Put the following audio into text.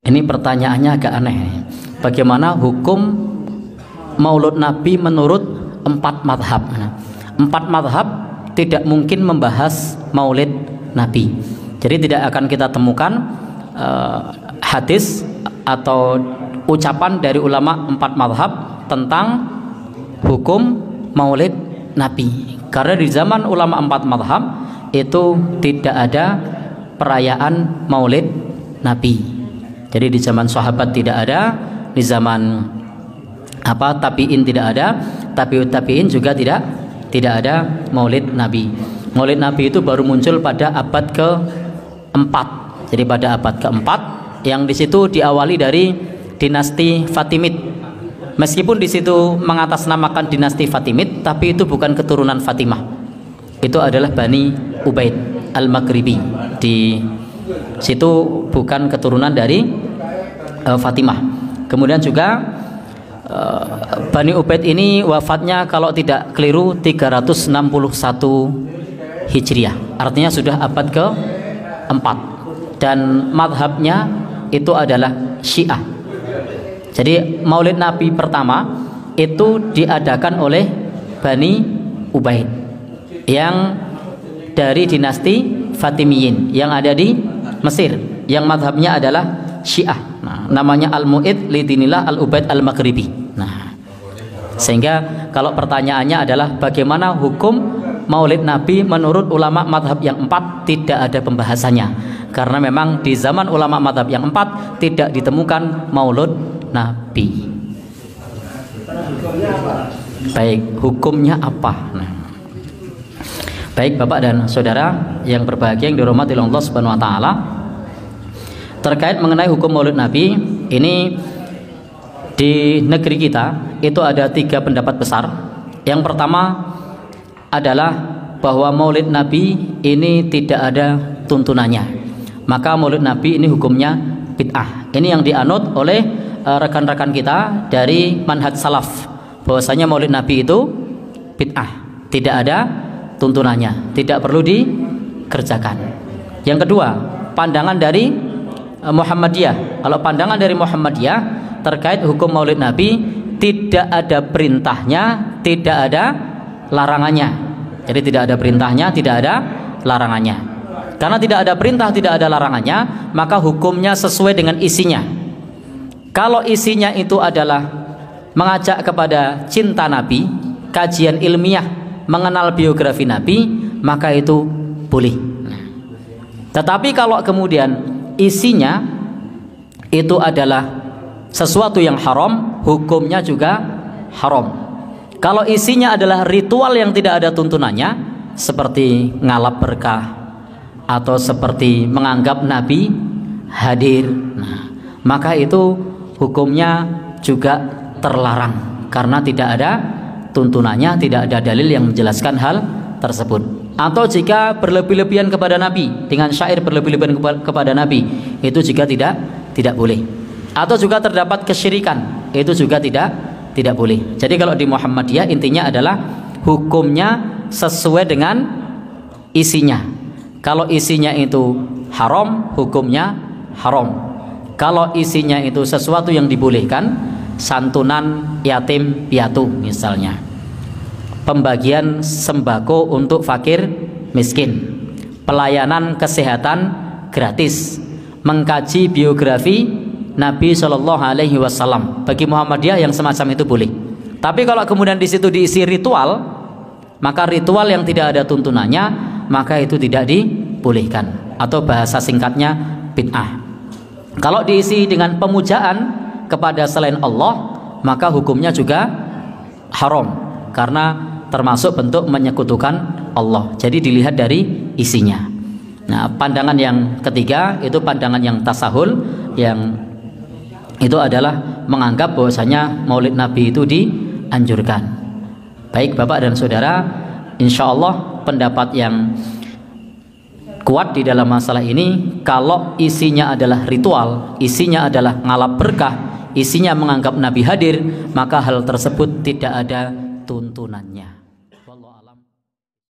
Ini pertanyaannya agak aneh. Bagaimana hukum Maulud Nabi menurut 4 madhab? 4 madhab tidak mungkin membahas Maulid Nabi. Jadi tidak akan kita temukan hadis atau ucapan dari ulama 4 madhab tentang hukum Maulid Nabi. Karena di zaman ulama 4 madhab itu tidak ada perayaan Maulid Nabi. Jadi di zaman sahabat tidak ada, di zaman tabi'in tidak ada, tabi'in juga tidak ada Maulid Nabi. Maulid Nabi itu baru muncul pada abad ke-4. Jadi pada abad ke-4 yang di situ diawali dari dinasti Fatimid. Meskipun di situ mengatasnamakan dinasti Fatimid, tapi itu bukan keturunan Fatimah. Itu adalah Bani Ubaid Al-Maghribi. Di situ bukan keturunan dari Fatimah. Kemudian juga Bani Ubaid ini wafatnya kalau tidak keliru 361 Hijriah. Artinya sudah abad ke-4. Dan madhabnya itu adalah Syiah. Jadi Maulid Nabi pertama itu diadakan oleh Bani Ubaid yang dari dinasti Fatimiyin yang ada di Mesir, yang madhabnya adalah Syiah. Namanya Al-Mu'id Lidinillah Al-Ubaid Al-Maghribi. Sehingga kalau pertanyaannya adalah bagaimana hukum Maulid Nabi menurut ulama madhab yang 4, tidak ada pembahasannya. Karena memang di zaman ulama madhab yang 4 tidak ditemukan Maulud Nabi. Baik, hukumnya apa? Baik Bapak dan Saudara yang berbahagia yang dirahmati oleh Allah Subhanahu wa taala, terkait mengenai hukum Maulid Nabi ini di negeri kita itu ada 3 pendapat besar. Yang pertama adalah bahwa Maulid Nabi ini tidak ada tuntunannya, maka Maulid Nabi ini hukumnya bid'ah. Ini yang dianut oleh rekan-rekan kita dari manhaj salaf, bahwasanya Maulid Nabi itu bid'ah, tidak ada tuntunannya, tidak perlu dikerjakan. Yang kedua, pandangan dari Muhammadiyah. Kalau pandangan dari Muhammadiyah terkait hukum Maulid Nabi, tidak ada perintahnya, tidak ada larangannya. Jadi tidak ada perintahnya, tidak ada larangannya. Karena tidak ada perintah, tidak ada larangannya, maka hukumnya sesuai dengan isinya. Kalau isinya itu adalah mengajak kepada cinta Nabi, kajian ilmiah, mengenal biografi Nabi, maka itu boleh. Tetapi kalau kemudian isinya itu adalah sesuatu yang haram, hukumnya juga haram. Kalau isinya adalah ritual yang tidak ada tuntunannya, seperti ngalap berkah atau seperti menganggap Nabi hadir, maka itu hukumnya juga terlarang karena tidak ada tuntunannya, tidak ada dalil yang menjelaskan hal tersebut. Atau jika berlebih-lebihan kepada Nabi, dengan syair berlebih-lebihan kepada Nabi, itu juga tidak boleh. Atau juga terdapat kesyirikan, itu juga tidak boleh. Jadi kalau di Muhammadiyah intinya adalah hukumnya sesuai dengan isinya. Kalau isinya itu haram, hukumnya haram. Kalau isinya itu sesuatu yang dibolehkan, santunan yatim piatu misalnya, pembagian sembako untuk fakir miskin, pelayanan kesehatan gratis, mengkaji biografi Nabi Shallallahu Alaihi Wasallam, bagi Muhammadiyah yang semacam itu boleh. Tapi kalau kemudian di situ diisi ritual, maka ritual yang tidak ada tuntunannya, maka itu tidak dibolehkan, atau bahasa singkatnya bid'ah. Kalau diisi dengan pemujaan kepada selain Allah, maka hukumnya juga haram karena termasuk bentuk menyekutukan Allah. Jadi dilihat dari isinya. Nah, pandangan yang ketiga itu pandangan yang tasahul, yang itu adalah menganggap bahwasanya Maulid Nabi itu dianjurkan. Baik Bapak dan Saudara, insya Allah pendapat yang kuat di dalam masalah ini, kalau isinya adalah ritual, isinya adalah ngalap berkah, isinya menganggap Nabi hadir, maka hal tersebut tidak ada tuntunannya.